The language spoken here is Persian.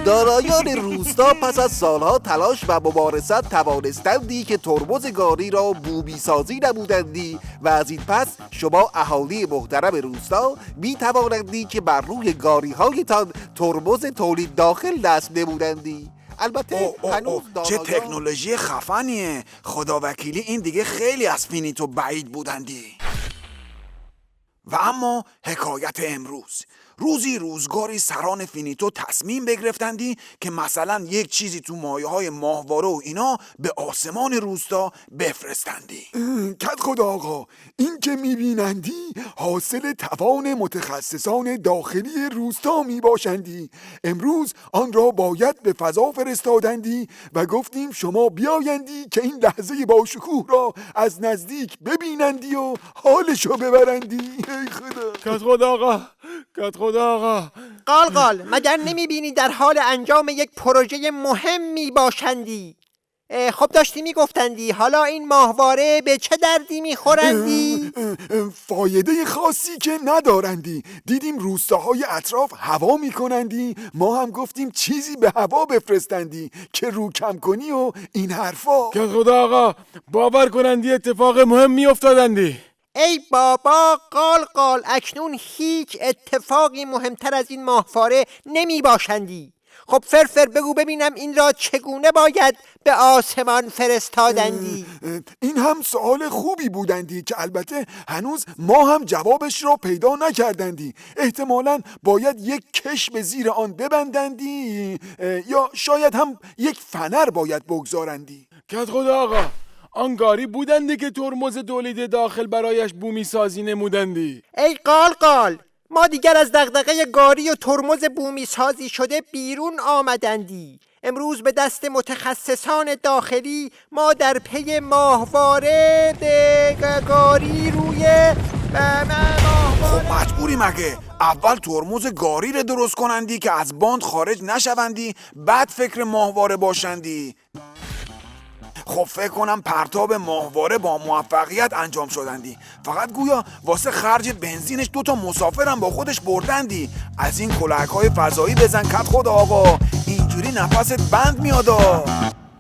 دارایان روستا پس از سالها تلاش و مبارزت توانستندی که ترمز گاری را بومی سازی نمودندی و از این پس شما اهالی محترم روستا می توانندی که بر روی گاری هایتان ترمز تولید داخل نصب نمودندی. البته هنوز چه تکنولوژی خفنیه. خدا وکیلی این دیگه خیلی از فینیتو بعید بودندی. و اما حکایت امروز. روزی روزگاری سران فینیتو تصمیم بگرفتندی که مثلا یک چیزی تو مایه‌های ماهواره و اینا به آسمان روستا بفرستندی. کد خدا آقا، این که میبینندی حاصل توان متخصصان داخلی روستا میباشندی. امروز آن را باید به فضا فرستادندی و گفتیم شما بیایندی که این لحظه با شکوه را از نزدیک ببینندی و حالشو ببرندی. ای خدا. کد خدا آقا، کد خدا آقا. قال مگر نمیبینی در حال انجام یک پروژه مهمی باشندی؟ خب داشتی میگفتندی حالا این ماهواره به چه دردی میخورندی؟ فایده خاصی که ندارندی. دیدیم روستاهای اطراف هوا میکنندی، ما هم گفتیم چیزی به هوا بفرستندی که رو کم کنی و این حرفا. کد خدا آقا، باور کنندی اتفاق مهم میافتادندی. ای بابا قال اکنون هیچ اتفاقی مهمتر از این ماهواره نمی باشندی. خب فرفر بگو ببینم این را چگونه باید به آسمان فرستادندی؟ این هم سوال خوبی بودندی که البته هنوز ما هم جوابش را پیدا نکردندی. احتمالاً باید یک کش به زیر آن ببندندی یا شاید هم یک فنر باید بگذارندی. کد خدا آقا، آن گاری بودنده که ترمز تولید داخل برایش بومی سازی نمودندی. ای قال ما دیگر از دغدغه گاری و ترمز بومی سازی شده بیرون آمدندی. امروز به دست متخصصان داخلی ما در پی ماهواره به گاری روی خب مجبوری مگه اول ترمز گاری رو درست کنندی که از باند خارج نشوندی، بعد فکر ماهواره باشندی. خب فکر کنم پرتاب ماهواره با موفقیت انجام شدندی. فقط گویا واسه خرج بنزینش 2 مسافرم با خودش بردندی. از این کلهک‌های فضایی بزن کد خدا آقا، اینجوری نفست بند میادا.